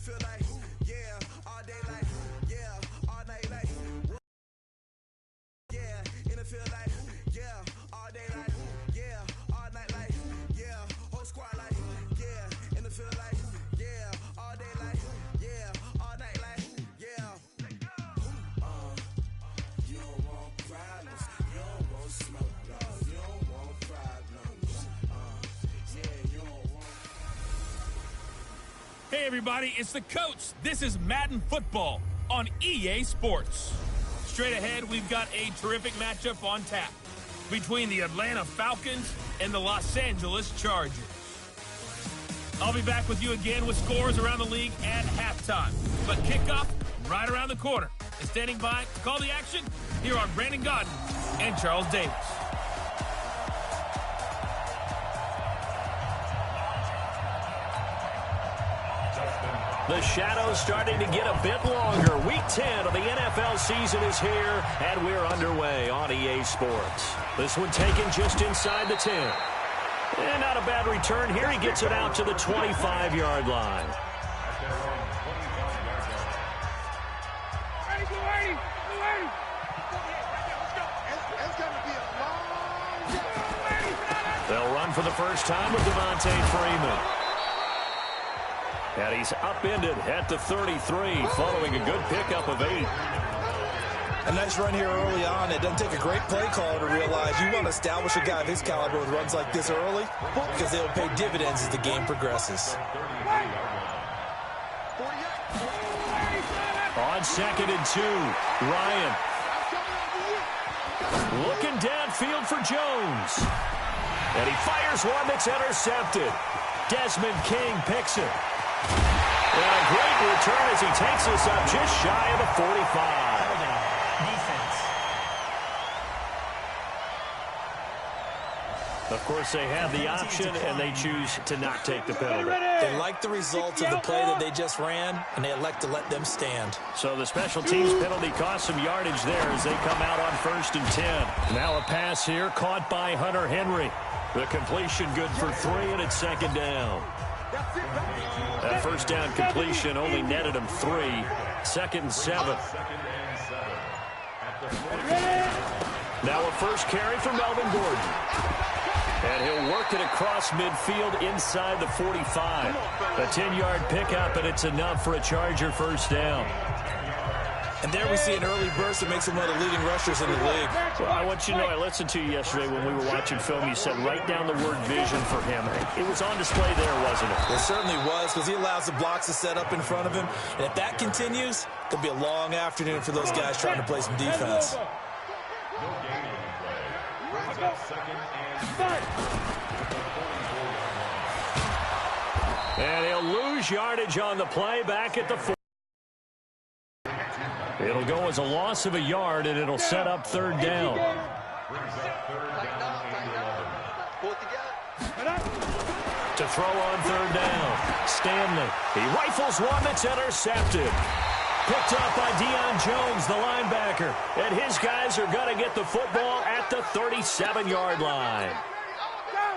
feel like, yeah, all day like, yeah, all night like, yeah, in the feel like, yeah, all day like, yeah, all night like, yeah, whole squad like, yeah, in the feel like, yeah, all day like, yeah, all night like, yeah. You don't want problems, you don't want smoke, no, you don't want problems, yeah, you don't want. Hey everybody, it's the coach. This is Madden Football on EA Sports. Straight ahead, we've got a terrific matchup on tap between the Atlanta Falcons and the Los Angeles Chargers. I'll be back with you again with scores around the league at halftime. But kickoff right around the corner. And standing by to call the action, here are Brandon Godden and Charles Davis. The shadow's starting to get a bit longer. Week 10 of the NFL season is here, and we're underway on EA Sports. This one taken just inside the 10. And not a bad return here. He gets it out to the 25-yard line. They'll run for the first time with Devontae Freeman. And he's upended at the 33, following a good pickup of 8. A nice run here early on. It doesn't take a great play caller to realize you want to establish a guy of his caliber with runs like this early because they'll pay dividends as the game progresses. On 2nd and 2, Ryan. Looking downfield for Jones. And he fires one that's intercepted. Desmond King picks it. And a great return as he takes us up just shy of the 45. Defense. Of course, they have the option, and they choose to not take the penalty. They like the results of the play that they just ran, and they elect to let them stand. So the special teams penalty cost some yardage there as they come out on 1st and 10. Now a pass here caught by Hunter Henry. The completion good for 3, and it's 2nd down. That first down completion only netted him 3. 2nd and 7. Now a first carry for Melvin Gordon. And he'll work it across midfield inside the 45. A 10-yard pickup, and it's enough for a Charger first down. And there we see an early burst that makes him one of the leading rushers in the league. Well, I want you to know, I listened to you yesterday when we were watching film. You said write down the word vision for him. It was on display there, wasn't it? It certainly was, because he allows the blocks to set up in front of him. And if that continues, it'll be a long afternoon for those guys trying to play some defense. And he'll lose yardage on the play back at the 4. It'll go as a loss of a yard, and it'll set up 3rd down. To throw on 3rd down, Stanley. He rifles one that's intercepted. Picked up by Deion Jones, the linebacker. And his guys are going to get the football at the 37-yard line.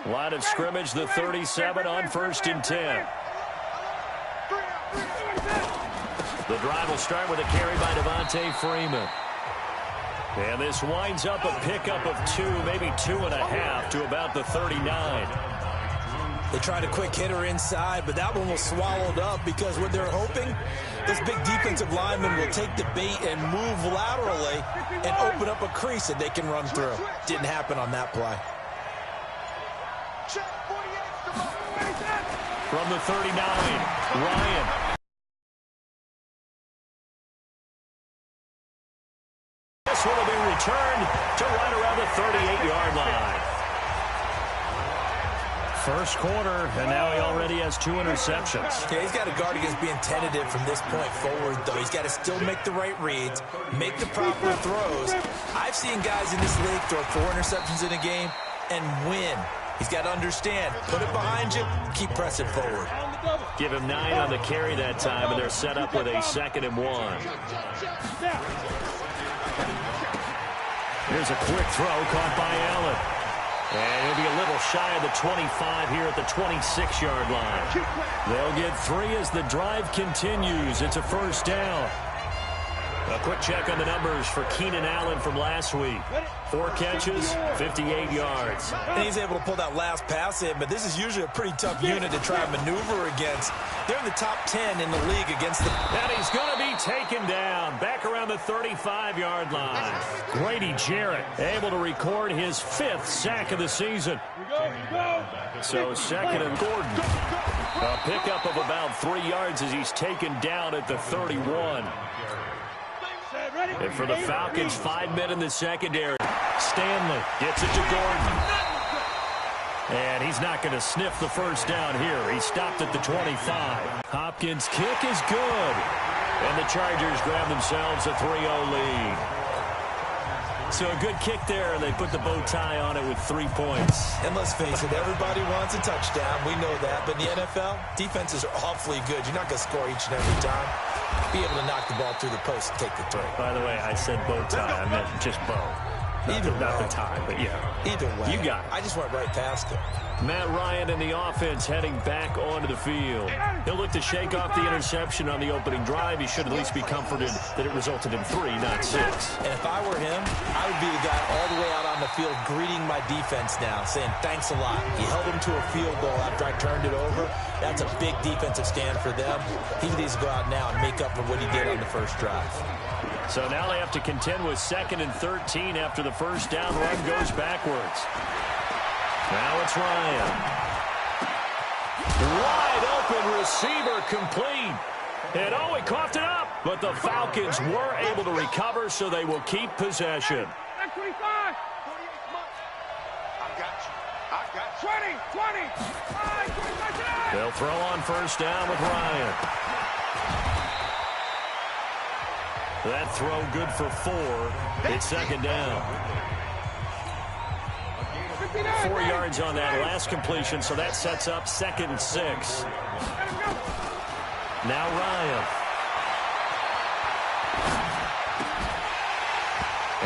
Line of scrimmage, the 37 on 1st and 10. The drive will start with a carry by Devontae Freeman. And this winds up a pickup of 2, maybe 2.5 to about the 39. They tried a quick hitter inside, but that one was swallowed up because what they're hoping, this big defensive lineman will take the bait and move laterally and open up a crease that they can run through. Didn't happen on that play. From the 39, Ryan. This one will be returned to right around the 38-yard line. First quarter, and now he already has 2 interceptions. Yeah, he's got to guard against being tentative from this point forward, though. He's got to still make the right reads, make the proper throws. I've seen guys in this league throw 4 interceptions in a game and win. He's got to understand, put it behind you, keep pressing forward. Give him 9 on the carry that time, and they're set up with a 2nd and 1. Here's a quick throw caught by Allen. And he'll be a little shy of the 25 here at the 26-yard line. They'll get 3 as the drive continues. It's a first down. A quick check on the numbers for Keenan Allen from last week. 4 catches, 58 yards. And he's able to pull that last pass in, but this is usually a pretty tough unit to try and maneuver against. They're in the top 10 in the league against the... And he's going to be taken down back around the 35-yard line. Grady Jarrett able to record his 5th sack of the season. So second and Gordon. A pickup of about 3 yards as he's taken down at the 31. And for the Falcons, 5 men in the secondary. Stanley gets it to Gordon. And he's not going to sniff the first down here. He stopped at the 25. Hopkins' kick is good. And the Chargers grab themselves a 3-0 lead. So a good kick there, and they put the bow tie on it with 3 points. And let's face it, everybody wants a touchdown. We know that. But in the NFL, defenses are awfully good. You're not going to score each and every time. Be able to knock the ball through the post and take the throw. By the way, I said bow tie. I meant just bow. Not the tie, but yeah. Either way. You got it. I just went right past it. Matt Ryan and the offense heading back onto the field. He'll look to shake off the interception on the opening drive. He should at least be comforted that it resulted in 3, not 6. And if I were him, I would be the guy all the way out on the field greeting my defense now, saying thanks a lot. He held them to a field goal after I turned it over. That's a big defensive stand for them. He needs to go out now and make up for what he did on the first drive. So now they have to contend with 2nd and 13 after the first down run goes backwards. Now it's Ryan. Wide open receiver complete. And oh, he coughed it up. But the Falcons were able to recover, so they will keep possession. That's 25. 48 months. I got you. 20. They'll throw on first down with Ryan. That throw good for 4. It's second down. 4 yards on that last completion, so that sets up 2nd and 6. Now Ryan.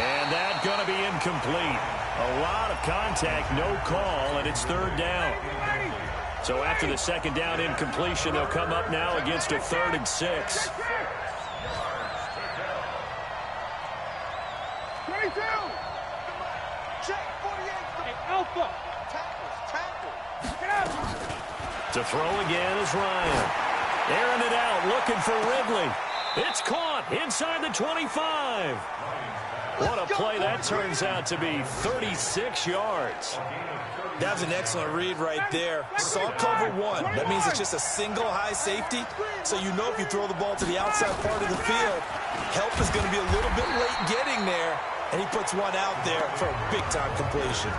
And that's going to be incomplete. A lot of contact, no call, and it's 3rd down. So after the 2nd down incompletion, they'll come up now against a 3rd and 6. 22. Check 48. Hey, Alpha. Tackles. Get out. To throw again is Ryan. Airing it out, looking for Ridley. It's caught inside the 25. What a play that turns out to be, 36 yards. That was an excellent read right there. Saw cover 1. That means it's just a single high safety. So you know if you throw the ball to the outside part of the field, help is going to be a little bit late getting there. And he puts one out there for a big-time completion.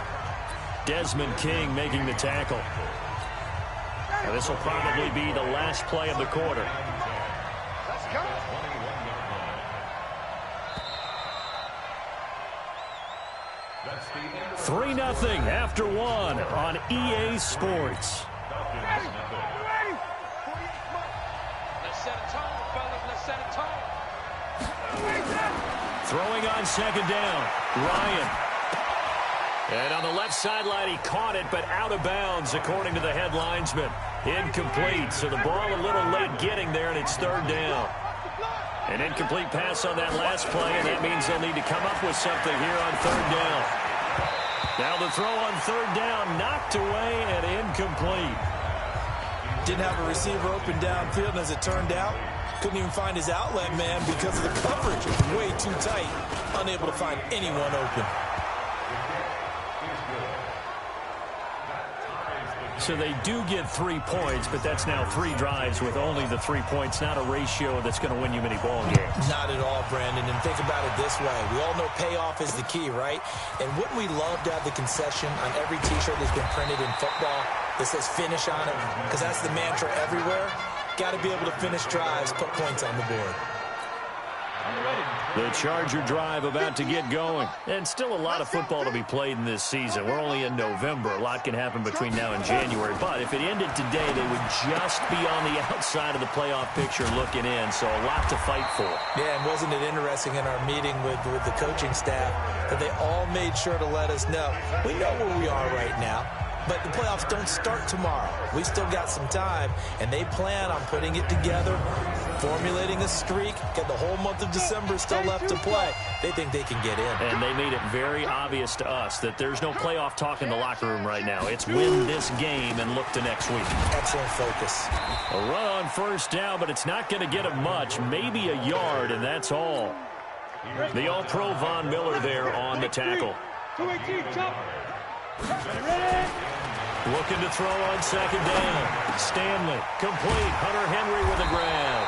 Desmond King making the tackle. Now this will probably be the last play of the quarter. Let's go. That's the end. 3-0 after 1 on EA Sports. Ready. Let's set a tone, fellas. Let's set a tone. Throwing on 2nd down, Ryan. And on the left sideline, he caught it, but out of bounds, according to the head linesman. Incomplete, so the ball a little late getting there, and it's 3rd down. An incomplete pass on that last play, and that means they'll need to come up with something here on 3rd down. Now the throw on 3rd down, knocked away and incomplete. Didn't have a receiver open downfield, and as it turned out, couldn't even find his outlet man because of the coverage. Way too tight. Unable to find anyone open. So they do get 3 points, but that's now 3 drives with only the 3 points, not a ratio that's going to win you many ball games. Not at all, Brandon. And think about it this way. We all know payoff is the key, right? And wouldn't we love to have the concession on every T-shirt that's been printed in football that says finish on it? Because that's the mantra everywhere. Got to be able to finish drives, put points on the board. The Charger drive about to get going. And still a lot of football to be played in this season. We're only in November. A lot can happen between now and January. But if it ended today, they would just be on the outside of the playoff picture looking in. So a lot to fight for. Yeah, and wasn't it interesting in our meeting with the coaching staff that they all made sure to let us know. We know where we are right now. but the playoffs don't start tomorrow. We still got some time, and they plan on putting it together, formulating a streak. Got the whole month of December still left to play. They think they can get in. And they made it very obvious to us that there's no playoff talk in the locker room right now. It's win this game and look to next week. Excellent focus. A run on first down, but it's not going to get him much. Maybe a yard, and that's all. The All-Pro Von Miller there on the tackle. 218, chop. Looking to throw on second down. Stanley, complete. Hunter Henry with a grab.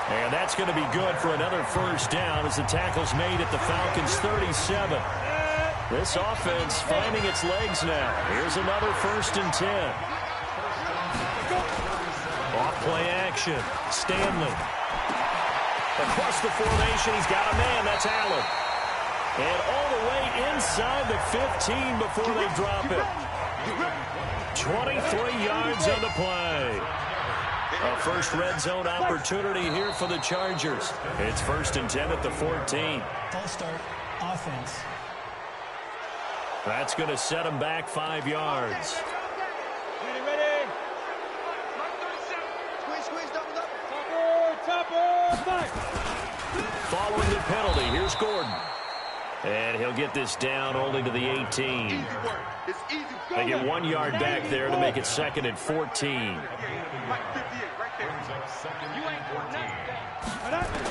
And that's going to be good for another first down as the tackle's made at the Falcons' 37. This offense finding its legs now. Here's another 1st and 10. Off play action. Stanley. Across the formation, he's got a man. That's Allen. And all the way inside the 15 before they drop it. 23 yards on the play. A first red zone opportunity here for the Chargers. It's 1st and 10 at the 14. False start, offense. That's going to set them back 5 yards. Ready. Squeeze, double up. Topper, fight. Following the penalty, here's Gordon. And he'll get this down only to the 18. Easy work. It's easy. They get 1 yard back there to make it 2nd and 14. Like 58 right there. You ain't doing nothing.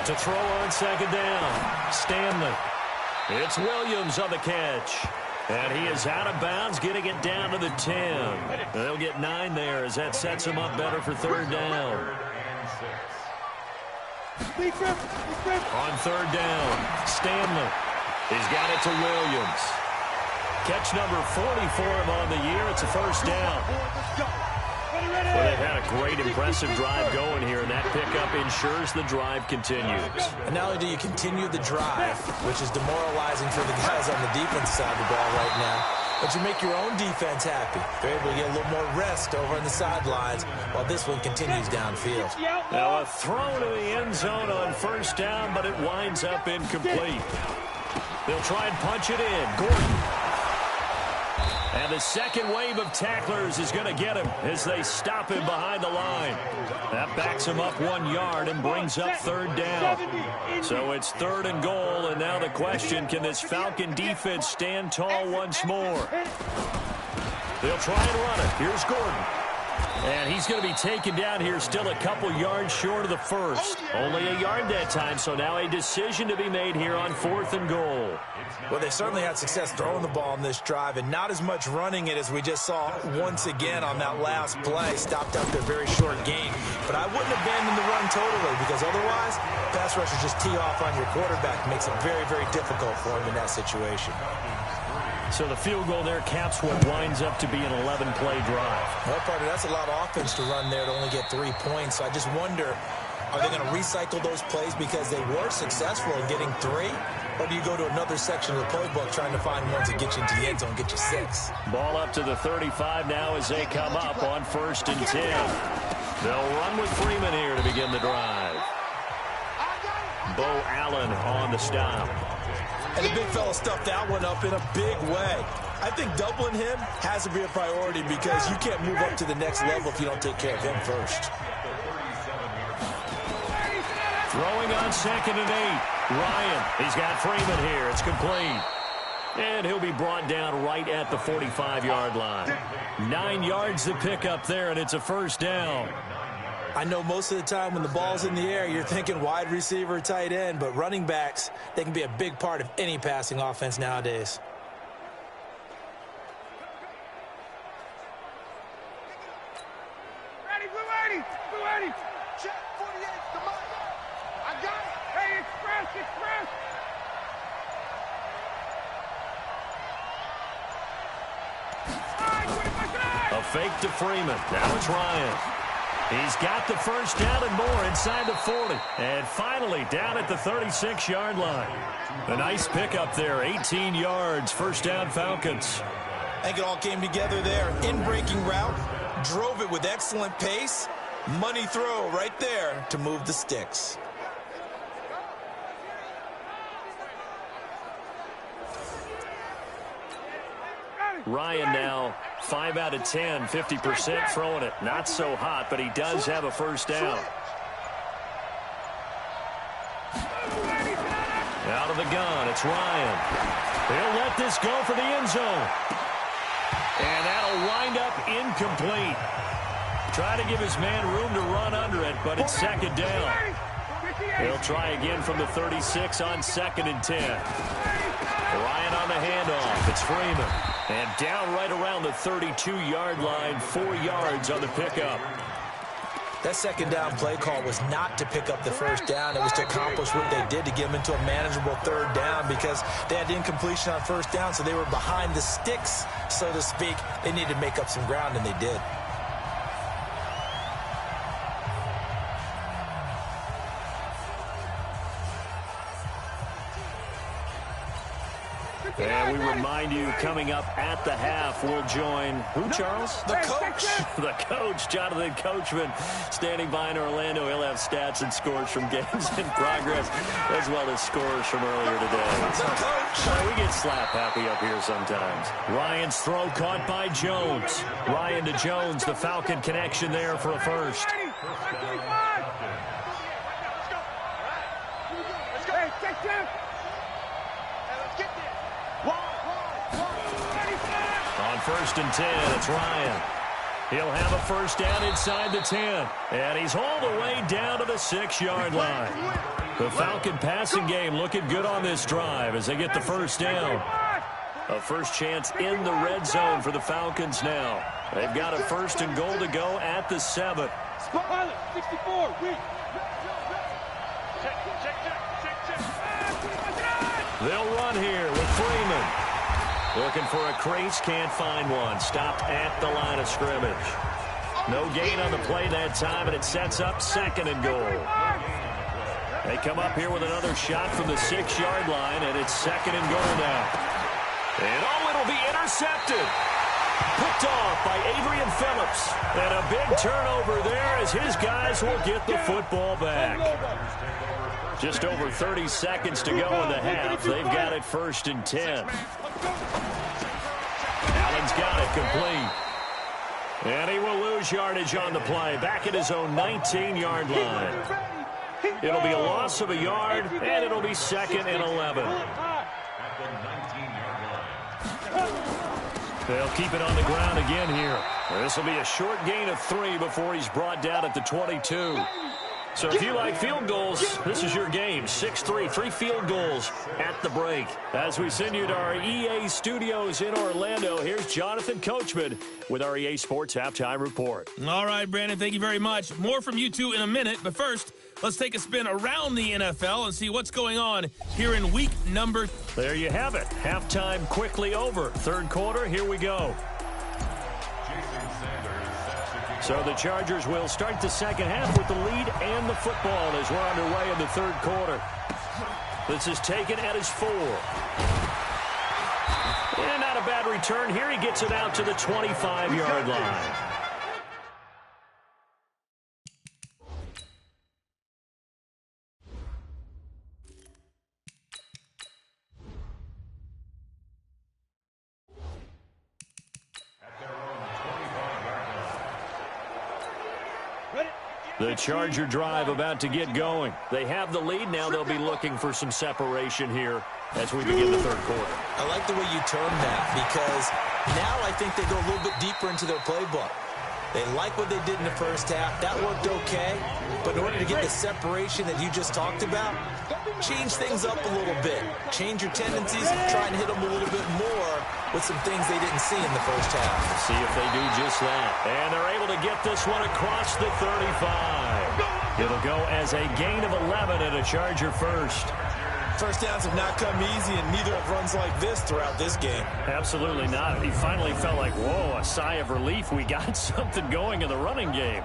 To throw on second down, Stanley. It's Williams on the catch. And he is out of bounds, getting it down to the 10. They'll get 9 there as that sets him up better for 3rd down. On 3rd down, Stanley. He's got it to Williams. Catch number 40 for him on the year. It's a first down. Well, they've had a great, impressive drive going here, and that pickup ensures the drive continues. And not only do you continue the drive, which is demoralizing for the guys on the defense side of the ball right now, but you make your own defense happy. They're able to get a little more rest over on the sidelines while this one continues downfield. Now a throw to the end zone on first down, but it winds up incomplete. They'll try and punch it in. Gordon. And the second wave of tacklers is going to get him as they stop him behind the line. That backs him up 1 yard and brings up 3rd down. So it's 3rd and goal, and now the question, can this Falcon defense stand tall once more? They'll try and run it. Here's Gordon. And he's going to be taken down here still a couple yards short of the first. Only a yard that time, so now a decision to be made here on 4th and goal. Well, they certainly had success throwing the ball in this drive and not as much running it as we just saw once again on that last play. Stopped up their very short gain. But I wouldn't abandon the run totally because otherwise, pass rushers just tee off on your quarterback. Makes it very, very difficult for him in that situation. So the field goal there caps what winds up to be an 11-play drive. Well, partner, that's a lot of offense to run there to only get 3 points. So I just wonder, are they going to recycle those plays because they were successful in getting 3? Or do you go to another section of the playbook trying to find ones that get you into the end zone and get you 6? Ball up to the 35 now as they come up on 1st and 10. They'll run with Freeman here to begin the drive. Bo Allen on the stop. And the big fella stuffed that one up in a big way. I think doubling him has to be a priority because you can't move up to the next level if you don't take care of him first. Throwing on 2nd and 8. Ryan, he's got Freeman here. It's complete. And he'll be brought down right at the 45-yard line. 9 yards to pick up there, and it's a first down. I know most of the time when the ball's in the air, you're thinking wide receiver, tight end, but running backs, they can be a big part of any passing offense nowadays. Ready. Check 48, come on. I got it. Hey, express. A fake to Freeman. Now it's Ryan. He's got the first down and more inside the 40. And finally down at the 36-yard line. A nice pickup there, 18 yards, first down Falcons. I think it all came together there. In-breaking route, drove it with excellent pace. Money throw right there to move the sticks. Ryan now 5 out of 10, 50% throwing it. Not so hot, but he does have a first down. Out of the gun, it's Ryan. He'll let this go for the end zone. And that'll wind up incomplete. Try to give his man room to run under it, but it's second down. He'll try again from the 36 on 2nd and 10. Ryan on the handoff. It's Freeman. And down right around the 32-yard line, 4 yards on the pickup. That second down play call was not to pick up the first down. It was to accomplish what they did to get them into a manageable third down because they had incompletion on first down, so they were behind the sticks, so to speak. They needed to make up some ground, and they did. And we remind you, coming up at the half, we'll join who, Charles? The coach. The coach, Jonathan Coachman, standing by in Orlando. He'll have stats and scores from games in progress, as well as scores from earlier today. The coach. We get slap happy up here sometimes. Ryan's throw caught by Jones. Ryan to Jones, the Falcon connection there for a first. On 1st and 10, it's Ryan. He'll have a first down inside the 10. And he's hauled away down to the 6-yard line. The Falcon passing game looking good on this drive as they get the first down. A first chance in the red zone for the Falcons now. They've got a 1st and goal to go at the 7. 64, They'll run here with Freeman. Looking for a crease, can't find one. Stopped at the line of scrimmage. No gain on the play that time, and it sets up 2nd and goal. They come up here with another shot from the 6-yard line, and it's 2nd and goal now. And it'll be intercepted. Picked off by Adrian Phillips. And a big turnover there as his guys will get the football back. Just over 30 seconds to go in the half. They've got it 1st and 10. Allen's got it complete. And he will lose yardage on the play. Back at his own 19-yard line. It'll be a loss of a yard, and it'll be 2nd and 11. They'll keep it on the ground again here. This will be a short gain of 3 before he's brought down at the 22. So if you like field goals, this is your game. 6-3, 3 field goals at the break. As we send you to our EA studios in Orlando, here's Jonathan Coachman with our EA Sports Halftime Report. All right, Brandon, thank you very much. More from you two in a minute, but first, let's take a spin around the NFL and see what's going on here in week number. There you have it. Halftime quickly over. 3rd quarter, here we go. So the Chargers will start the 2nd half with the lead and the football as we're underway in the 3rd quarter. This is taken at his 4. And not a bad return here. He gets it out to the 25-yard line. The Charger drive about to get going. They have the lead. Now they'll be looking for some separation here as we begin the 3rd quarter. I like the way you term that because now I think they go a little bit deeper into their playbook. They like what they did in the first half. That worked okay. But in order to get the separation that you just talked about, change things up a little bit. Change your tendencies and try and hit them a little bit more with some things they didn't see in the first half. Let's see if they do just that. And they're able to get this one across the 35. It'll go as a gain of 11 and a Charger first. First downs have not come easy, and neither have runs like this throughout this game. Absolutely not. He finally felt like, whoa, a sigh of relief. We got something going in the running game.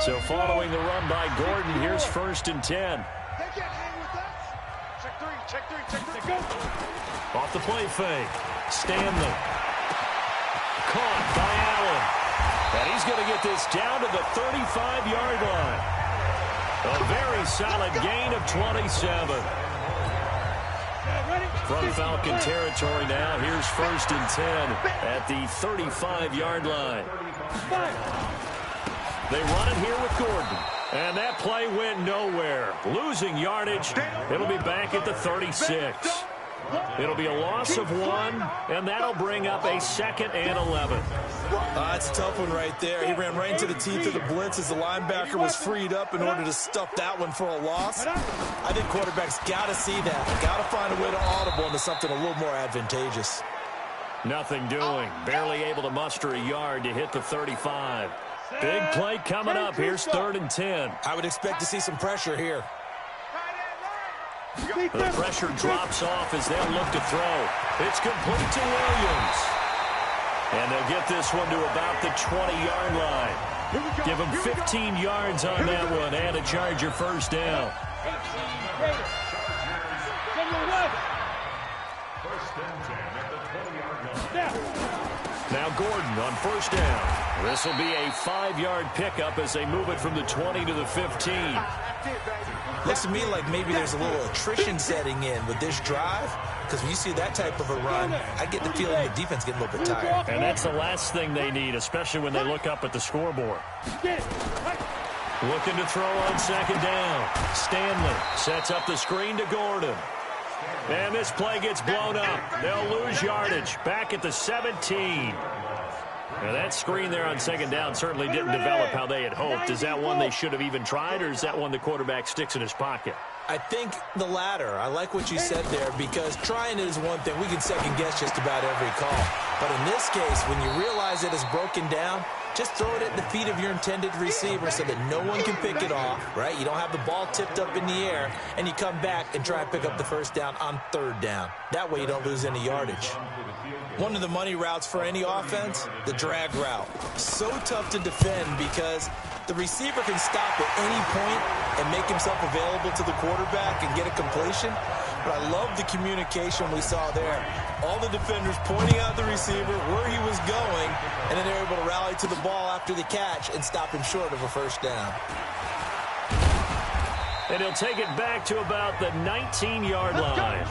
So following the run by Gordon, here's 1st and 10. Off the play fake. Stanley. caught by Allen. And he's going to get this down to the 35-yard line. A very solid gain of 27. From Falcon territory now, here's 1st and 10 at the 35-yard line. They run it here with Gordon. And that play went nowhere. Losing yardage. It'll be back at the 36. It'll be a loss of 1, and that'll bring up a 2nd and 11. That's a tough one right there. He ran right into the teeth of the blitz as the linebacker was freed up in order to stuff that one for a loss. I think quarterbacks got to see that. Got to find a way to audible into something a little more advantageous. Nothing doing. Barely able to muster a yard to hit the 35. Big play coming up. Here's 3rd and 10. I would expect to see some pressure here. The pressure drops off as they'll look to throw. It's complete to Williams. And they'll get this one to about the 20-yard line. Give them 15 yards on that one and a Charger first down. Now Gordon on 1st down. This will be a 5-yard pickup as they move it from the 20 to the 15. Looks to me like maybe there's a little attrition setting in with this drive, because when you see that type of a run, I get the feeling the defense getting a little bit tired. And that's the last thing they need, especially when they look up at the scoreboard. Looking to throw on 2nd down. Stanley sets up the screen to Gordon. And this play gets blown up. They'll lose yardage. Back at the 17. Now that screen there on 2nd down certainly didn't develop how they had hoped. Is that one they should have even tried, or is that one the quarterback sticks in his pocket? I think the latter. I like what you said there, because trying it is one thing. We can second-guess just about every call. But in this case, when you realize it is broken down, just throw it at the feet of your intended receiver so that no one can pick it off, right? You don't have the ball tipped up in the air, and you come back and try and pick up the 1st down on 3rd down. That way you don't lose any yardage. One of the money routes for any offense, the drag route. So tough to defend because the receiver can stop at any point and make himself available to the quarterback and get a completion. But I love the communication we saw there. All the defenders pointing out the receiver, where he was going, and then they're able to rally to the ball after the catch and stop him short of a 1st down. And he'll take it back to about the 19-yard line.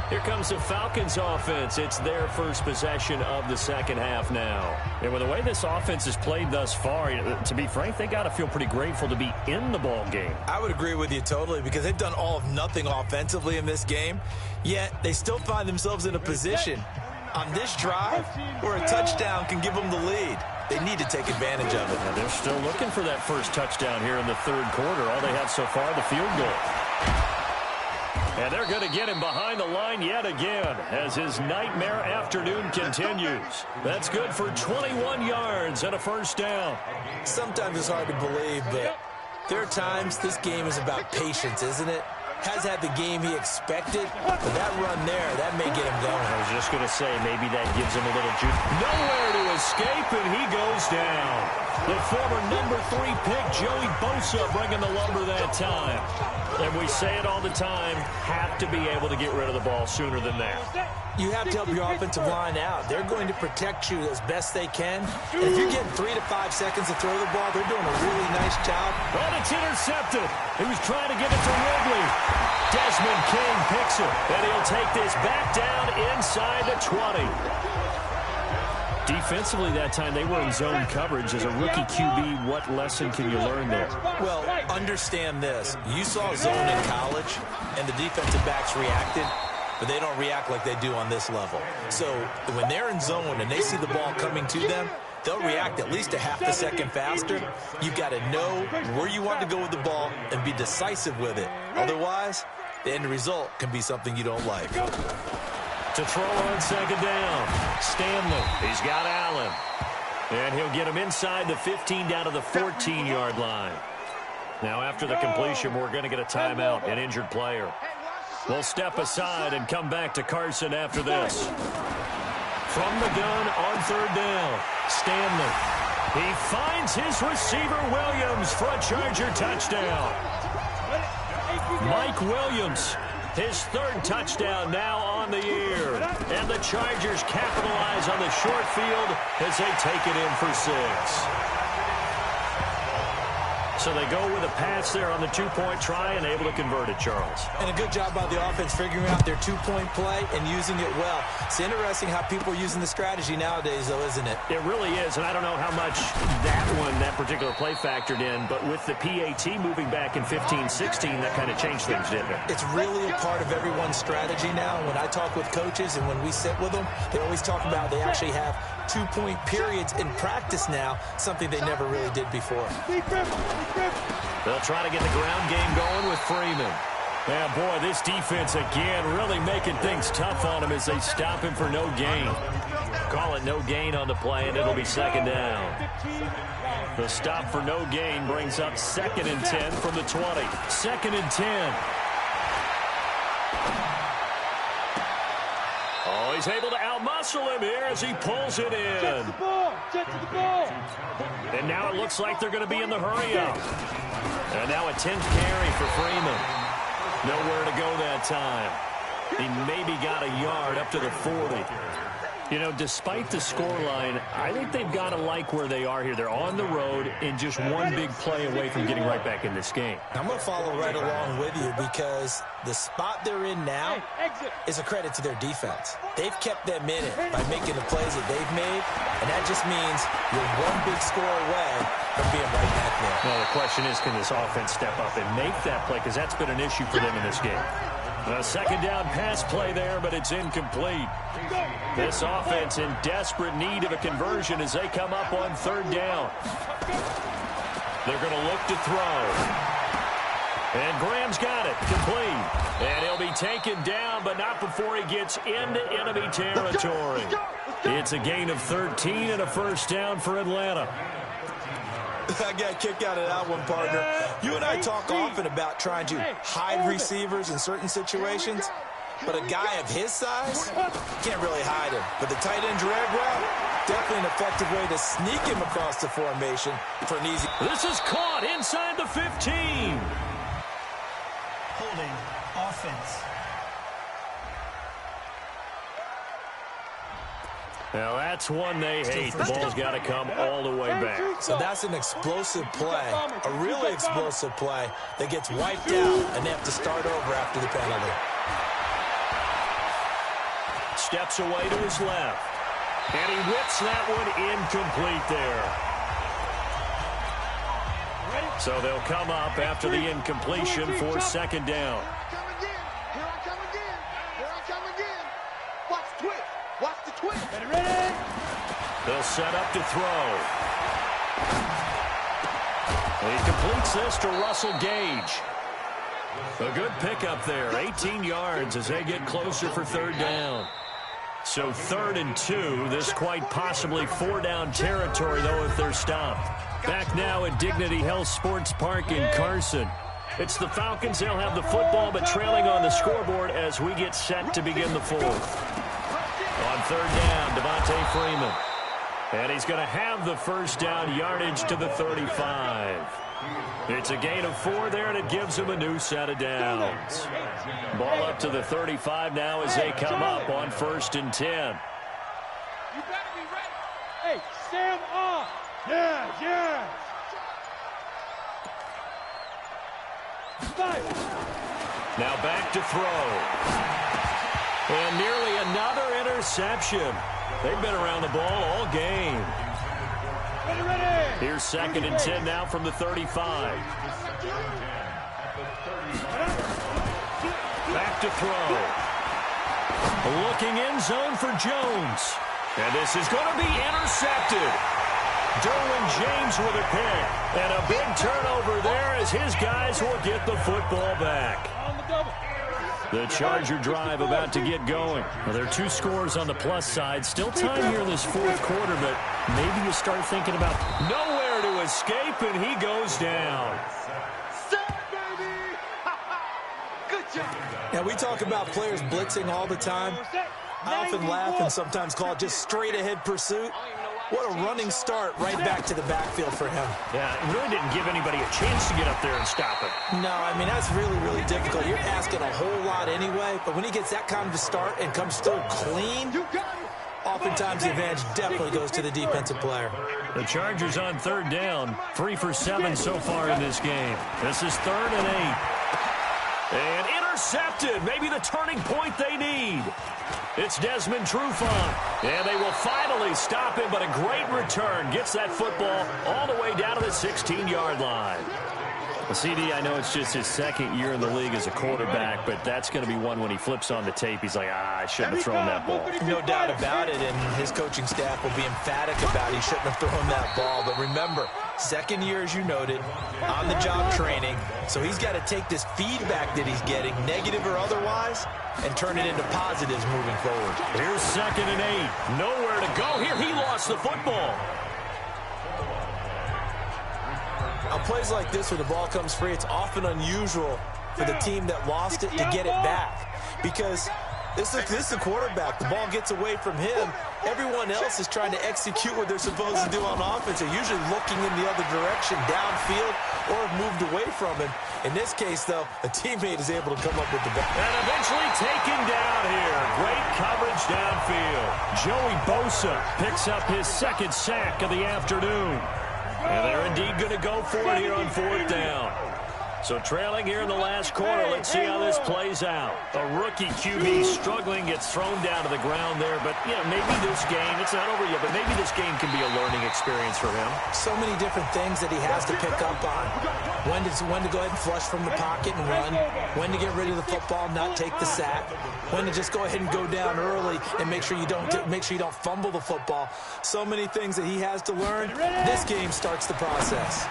Here comes the Falcons offense. It's their first possession of the 2nd half now. And with the way this offense has played thus far, to be frank, they got to feel pretty grateful to be in the ball game. I would agree with you totally, because they've done all of nothing offensively in this game, yet they still find themselves in a position on this drive where a touchdown can give them the lead. They need to take advantage of it. And they're still looking for that first touchdown here in the 3rd quarter. All they have so far, the field goal. And they're going to get him behind the line yet again as his nightmare afternoon continues. That's good for 21 yards and a 1st down. Sometimes it's hard to believe, but there are times this game is about patience, isn't it? Has had the game he expected, but that run there, that may get him going. I was just going to say, maybe that gives him a little juice. Nowhere to escape, and he goes down. The former number 3 pick, Joey Bosa, bringing the lumber that time. And we say it all the time, have to be able to get rid of the ball sooner than that. You have to help your offensive line out. They're going to protect you as best they can. And if you're getting 3 to 5 seconds to throw the ball, they're doing a really nice job. But it's intercepted. He was trying to give it to Ridley. Desmond King picks it, and he'll take this back down inside the 20. Defensively that time, they were in zone coverage. As a rookie QB, what lesson can you learn there? Well, understand this. You saw zone in college, and the defensive backs reacted, but they don't react like they do on this level. So when they're in zone and they see the ball coming to them, they'll react at least a half a second faster. You've got to know where you want to go with the ball and be decisive with it. Otherwise, the end result can be something you don't like. To throw on 2nd down, Stanley. He's got Allen. And he'll get him inside the 15 down to the 14-yard line. Now, after the completion, we're going to get a timeout, an injured player. We'll step aside and come back to Carson after this. From the gun on 3rd down, Stanley. He finds his receiver, Williams, for a Charger touchdown. Mike Williams His third touchdown now on the year. And the Chargers capitalize on the short field as they take it in for 6. So they go with a pass there on the two-point try and able to convert it, Charles. And a good job by the offense figuring out their two-point play and using it well. It's interesting how people are using the strategy nowadays, though, isn't it? It really is, and I don't know how much that particular play factored in, but with the PAT moving back in 15-16, that kind of changed things, didn't it? It's really a part of everyone's strategy now. When I talk with coaches and when we sit with them, they always talk about they actually have two-point periods in practice now, something they never really did before. They'll try to get the ground game going with Freeman. Yeah, boy, this defense again really making things tough on him as they stop him for no gain. Call it no gain on the play, and it'll be second down. The stop for no gain brings up 2nd and 10 from the 20. 2nd and 10. Oh, he's able to outmuscle him here as he pulls it in. Jet to the ball. Jet to the ball. And now it looks like they're going to be in the hurry-up. And now a 10th carry for Freeman. Nowhere to go that time. He maybe got a yard up to the 40. You know, despite the scoreline, I think they've got to like where they are here. They're on the road and just one big play away from getting right back in this game. I'm going to follow right along with you because the spot they're in now is a credit to their defense. They've kept them in it by making the plays that they've made, and that just means you're one big score away from being right back there. Well, the question is, can this offense step up and make that play? Because that's been an issue for them in this game. A second down pass play there, but it's incomplete. This offense in desperate need of a conversion as they come up on 3rd down. They're going to look to throw. And Graham's got it, complete. And he'll be taken down, but not before he gets into enemy territory. It's a gain of 13 and a first down for Atlanta. I got a kick out of that one, partner. You and I talk often about trying to hide receivers in certain situations, but a guy of his size can't really hide him. But the tight end drag route, definitely an effective way to sneak him across the formation for an easy. This is caught inside the 15. Holding offense. Now that's one they hate. The ball's got to come all the way back. So that's an explosive play, a really explosive play that gets wiped out, and they have to start over after the penalty. Steps away to his left. And he whips that one incomplete there. So they'll come up after the incompletion for 2nd down. Here I come again. Here I come again. Watch the twist. Watch the twist. Ready? They'll set up to throw. He completes this to Russell Gage. A good pickup there. 18 yards as they get closer for 3rd down. So 3rd and 2. This quite possibly 4-down territory, though, if they're stopped. Back now at Dignity Health Sports Park in Carson. It's the Falcons. They'll have the football, but trailing on the scoreboard as we get set to begin the 4th. On 3rd down, Devontae Freeman. And he's going to have the first down, yardage to the 35. It's a gain of 4 there, and it gives him a new set of downs. Ball up to the 35 now as they come up on 1st and 10. You better be ready. Hey, Sam off. Yeah. Now back to throw. And nearly another interception. They've been around the ball all game. Ready. Here's 2nd and 10 now from the 35. Back to throw. Looking end zone for Jones. And this is going to be intercepted. Derwin James with a pick. And a big turnover there as his guys will get the football back. The Charger drive about to get going. Well, there are 2 scores on the plus side. Still time here in this 4th quarter, but maybe you start thinking about nowhere to escape, and he goes down. Good job. Now, we talk about players blitzing all the time. I often laugh and sometimes call it just straight-ahead pursuit. What a running start right back to the backfield for him. Yeah, it really didn't give anybody a chance to get up there and stop it. No, I mean, that's really, really difficult. You're asking a whole lot anyway, but when he gets that kind of a start and comes through clean, oftentimes the advantage definitely goes to the defensive player. The Chargers on third down, 3 for 7 so far in this game. This is 3rd and 8. And intercepted, maybe the turning point they need. It's Desmond Trufant, and they will finally stop him, but a great return. Gets that football all the way down to the 16-yard line. Well, CD, I know it's just his second year in the league as a quarterback, but that's going to be one when he flips on the tape. He's like, I shouldn't have thrown that ball. No doubt about it, and his coaching staff will be emphatic about he shouldn't have thrown that ball. But remember, second year, as you noted, on-the-job training. So he's got to take this feedback that he's getting, negative or otherwise, and turn it into positives moving forward. Here's 2nd and 8. Nowhere to go here. He lost the football. On plays like this where the ball comes free, it's often unusual for the team that lost it to get it back. Because this is the quarterback. The ball gets away from him. Everyone else is trying to execute what they're supposed to do on offense. They're usually looking in the other direction, downfield, or have moved away from him. In this case, though, a teammate is able to come up with the ball. And eventually taken down here. Great coverage downfield. Joey Bosa picks up his 2nd sack of the afternoon. And they're indeed going to go for it here on 4th down. So trailing here in the last quarter, let's see how this plays out. A rookie QB struggling, gets thrown down to the ground there. But, you know, maybe this game, it's not over yet, but maybe this game can be a learning experience for him. So many different things that he has to pick up on. When to go ahead and flush from the pocket and run. When to get rid of the football, not take the sack. When to just go ahead and go down early and make sure you don't fumble the football. So many things that he has to learn. This game starts the process.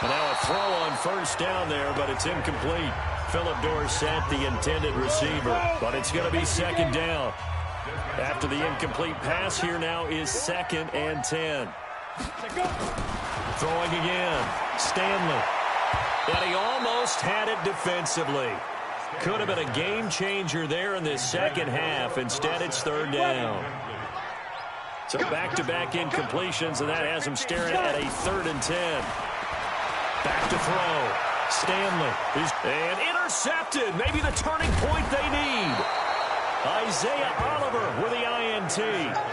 And now a throw on 1st down there, but it's incomplete. Philip Dorsett, the intended receiver, but it's going to be 2nd down. After the incomplete pass, here now is 2nd and 10. Throwing again, Stanley. And he almost had it defensively. Could have been a game changer there in this second half. Instead, it's 3rd down. So back-to-back incompletions, and that has him staring at a 3rd and 10. Back to throw. Stanley. And intercepted. Maybe the turning point they need. Isaiah Oliver with the INT.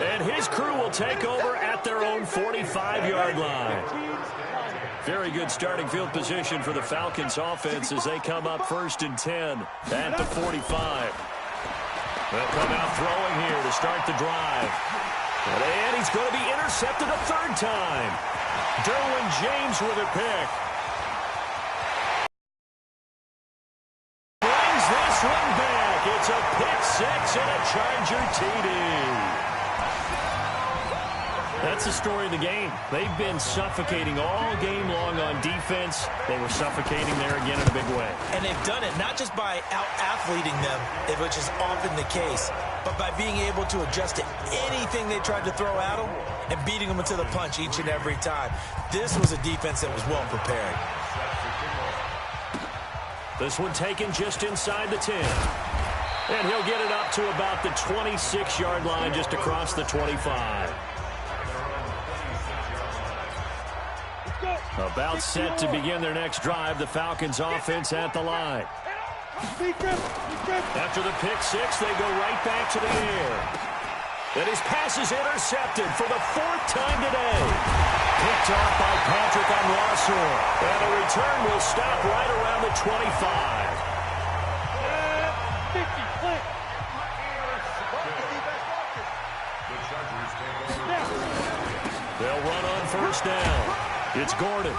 And his crew will take over at their own 45-yard line. Very good starting field position for the Falcons offense as they come up 1st and 10 at the 45. They'll come out throwing here to start the drive. And he's going to be intercepted a 3rd time. Derwin James with a pick. Brings this one back. It's a pick 6 and a Charger TD. That's the story of the game. They've been suffocating all game long on defense. They were suffocating there again in a big way. And they've done it not just by out-athleting them, which is often the case, but by being able to adjust to anything they tried to throw at them and beating them into the punch each and every time. This was a defense that was well prepared. This one taken just inside the 10. And he'll get it up to about the 26-yard line, just across the 25. About set to begin their next drive, the Falcons offense at the line. After the pick 6, they go right back to the air. And his pass is intercepted for the 4th time today. Picked off by Patrick on Rossor. And the return will stop right around the 25. They'll run on 1st down. It's Gordon.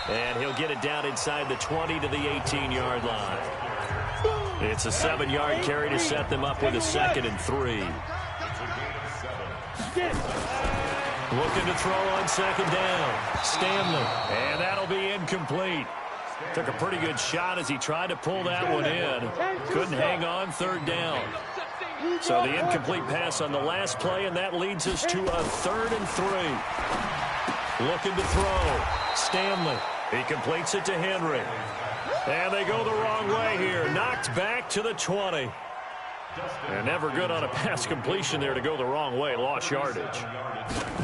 And he'll get it down inside the 20 to the 18-yard line. It's a 7-yard carry to set them up with a 2nd and 3. Looking to throw on 2nd down. Stanley. And that'll be incomplete. Took a pretty good shot as he tried to pull that one in. Couldn't hang on 3rd down. So the incomplete pass on the last play, and that leads us to a 3rd and 3. Looking to throw. Stanley. He completes it to Henry. And they go the wrong way here. Knocked back to the 20. And never good on a pass completion there to go the wrong way. Lost yardage.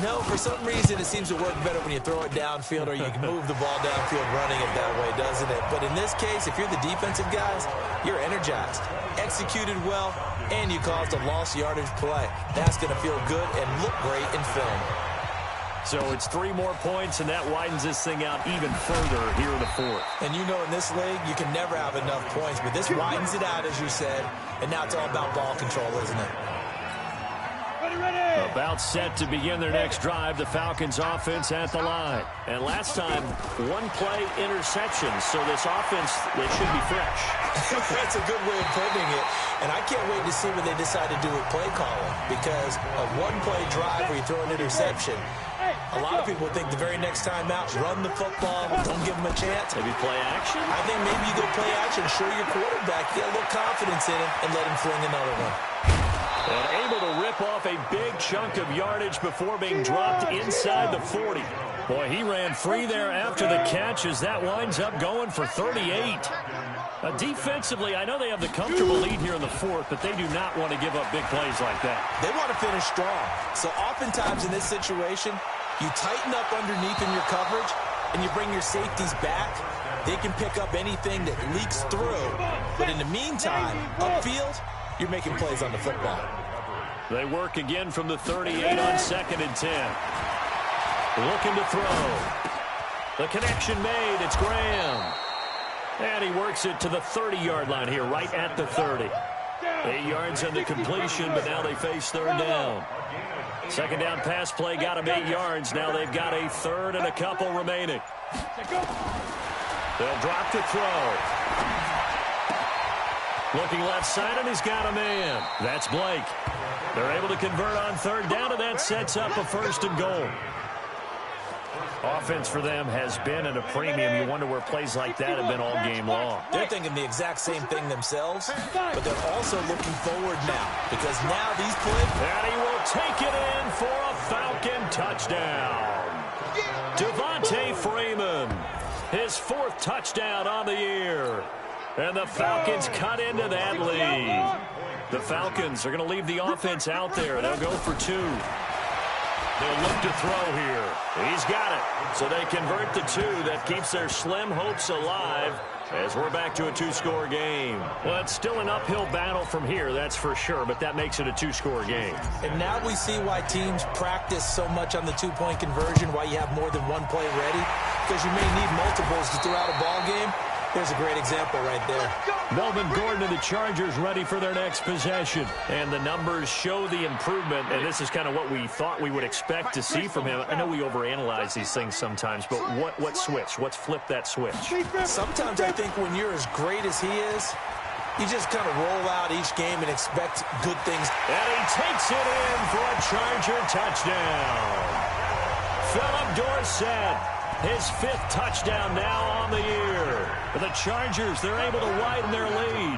No, for some reason it seems to work better when you throw it downfield or you can move the ball downfield running it that way, doesn't it? But in this case, if you're the defensive guys, you're energized, executed well, and you caused a lost yardage play. That's going to feel good and look great in film. So it's 3 more points, and that widens this thing out even further here in the fourth. And you know in this league, you can never have enough points, but this widens it out, as you said, and now it's all about ball control, isn't it? About set to begin their next drive, the Falcons offense at the line. And last time, 1-play interception, so this offense, they should be fresh. That's a good way of putting it. And I can't wait to see what they decide to do with play calling, because a 1-play drive where you throw an interception, a lot of people think the very next time out, run the football, don't give them a chance. Maybe play action? I think maybe you go play action, show your quarterback, get a little confidence in him, and let him fling another one. And able to rip off a big chunk of yardage before being dropped inside the 40. Boy, he ran free there after the catch as that winds up going for 38. Defensively, I know they have the comfortable lead here in the fourth, but they do not want to give up big plays like that. They want to finish strong. So oftentimes in this situation, you tighten up underneath in your coverage, and you bring your safeties back. They can pick up anything that leaks through. But in the meantime, upfield, you're making plays on the football. They work again from the 38 on 2nd and 10. Looking to throw. The connection made. It's Graham. And he works it to the 30-yard line here, right at the 30. 8 yards on the completion, but now they face 3rd down. 2nd down pass play got him 8 yards. Now they've got a 3rd and a couple remaining. They'll drop to throw. Looking left side, and he's got a man. That's Blake. They're able to convert on 3rd down, and that sets up a 1st and goal. Offense for them has been at a premium. You wonder where plays like that have been all game long. They're thinking the exact same thing themselves, but they're also looking forward now, because now these plays... And he will take it in for a Falcon touchdown. Devontae Freeman, his 4th touchdown on the year. And the Falcons cut into that lead. The Falcons are going to leave the offense out there. They'll go for 2. They'll look to throw here. He's got it. So they convert the 2. That keeps their slim hopes alive as we're back to a 2-score game. Well, it's still an uphill battle from here, that's for sure, but that makes it a 2-score game. And now we see why teams practice so much on the 2-point conversion, why you have more than 1 play ready, because you may need multiples to throw out a ball game. There's a great example right there. Melvin Gordon and the Chargers ready for their next possession. And the numbers show the improvement, and this is kind of what we thought we would expect to see from him. I know we overanalyze these things sometimes, but what switch? What's flipped that switch? Sometimes I think when you're as great as he is, you just kind of roll out each game and expect good things. And he takes it in for a Charger touchdown. Philip Dorsett. His 5th touchdown now on the year. The Chargers, they're able to widen their lead.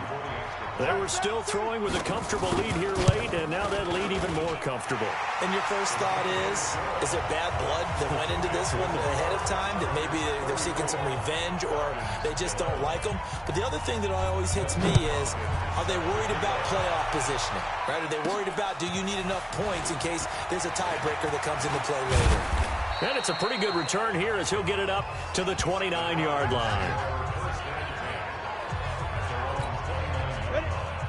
They were still throwing with a comfortable lead here late, and now that lead even more comfortable. And your first thought is there bad blood that went into this one ahead of time, that maybe they're seeking some revenge or they just don't like them? But the other thing that always hits me is, are they worried about playoff positioning? Right? Are they worried about, do you need enough points in case there's a tiebreaker that comes into play later? And it's a pretty good return here as he'll get it up to the 29-yard line.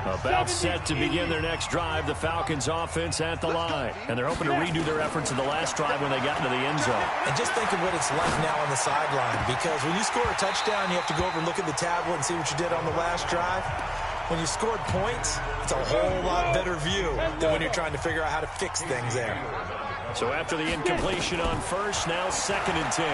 About set to begin their next drive, the Falcons offense at the line. And they're hoping to redo their efforts in the last drive when they got into the end zone. And just think of what it's like now on the sideline, because when you score a touchdown, you have to go over and look at the tablet and see what you did on the last drive. When you scored points, it's a whole lot better view than when you're trying to figure out how to fix things there. So after the incompletion on 1st, now 2nd and 10.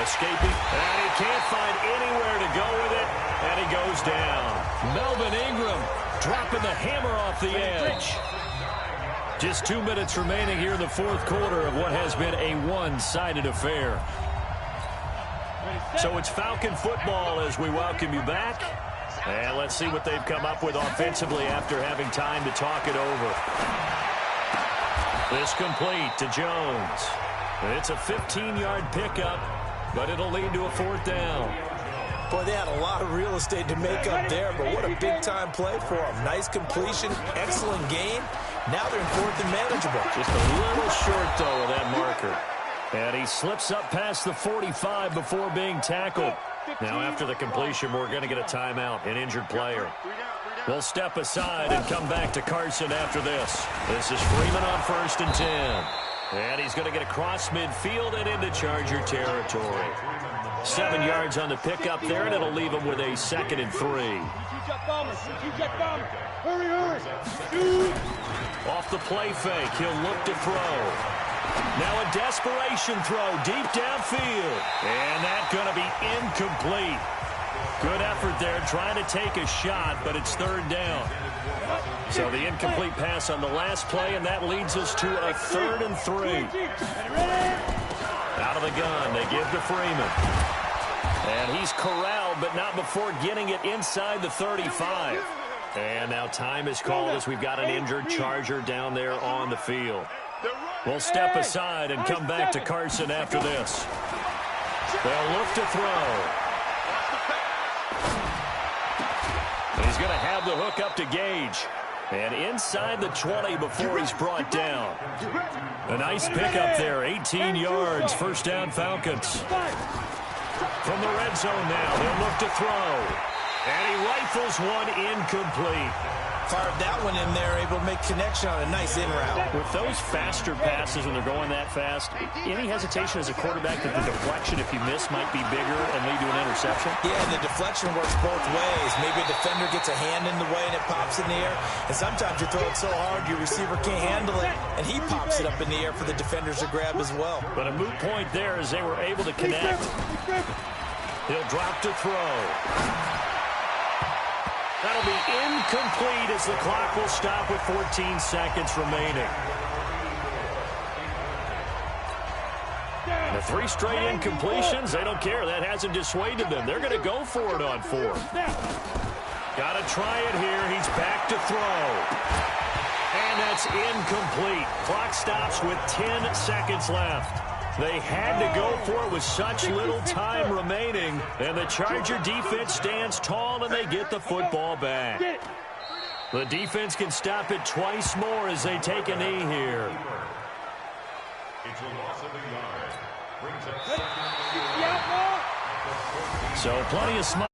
Escaping, and he can't find anywhere to go with it, and he goes down. Melvin Ingram dropping the hammer off the edge. Just 2 minutes remaining here in the 4th quarter of what has been a one-sided affair. So it's Falcon football as we welcome you back. And let's see what they've come up with offensively after having time to talk it over. This complete to Jones. It's a 15-yard pickup, but it'll lead to a 4th down. Boy, they had a lot of real estate to make up there, but what a big-time play for them. Nice completion, excellent gain. Now they're in fourth and manageable. Just a little short, though, of that marker. And he slips up past the 45 before being tackled. Now, after the completion, we're going to get a timeout, an injured player. We'll step aside and come back to Carson after this. This is Freeman on 1st and 10. And he's going to get across midfield and into Charger territory. 7 yards on the pickup there, and it'll leave him with a 2nd and 3. Off the play fake, he'll look to throw. Now a desperation throw deep downfield. And that's going to be incomplete. Good effort there trying to take a shot, but it's 3rd down. So the incomplete pass on the last play, and that leads us to a 3rd and 3. Out of the gun, they give to Freeman. And he's corralled, but not before getting it inside the 35. And now time is called as we've got an injured Charger down there on the field. We'll step aside and come back to Carson after this. They'll look to throw. He's going to have the hook up to Gage. And inside the 20 before he's brought down. A nice pickup there, 18 yards, 1st down Falcons. From the red zone now, they'll look to throw. And he rifles one incomplete. Fired that one in there, able to make connection on a nice in route. With those faster passes when they're going that fast, any hesitation as a quarterback that the deflection, if you miss, might be bigger and lead to an interception? Yeah, and the deflection works both ways. Maybe a defender gets a hand in the way and it pops in the air. And sometimes you throw it so hard your receiver can't handle it, and he pops it up in the air for the defenders to grab as well. But a moot point there as they were able to connect. He'll drop to throw. That'll be incomplete as the clock will stop with 14 seconds remaining. The 3 straight incompletions, they don't care. That hasn't dissuaded them. They're going to go for it on 4th. Got to try it here. He's back to throw. And that's incomplete. Clock stops with 10 seconds left. They had to go for it with such little time remaining, and the Charger defense stands tall, and they get the football back. The defense can stop it twice more as they take a knee here. It's a loss of a yard. Brings up So plenty of smart.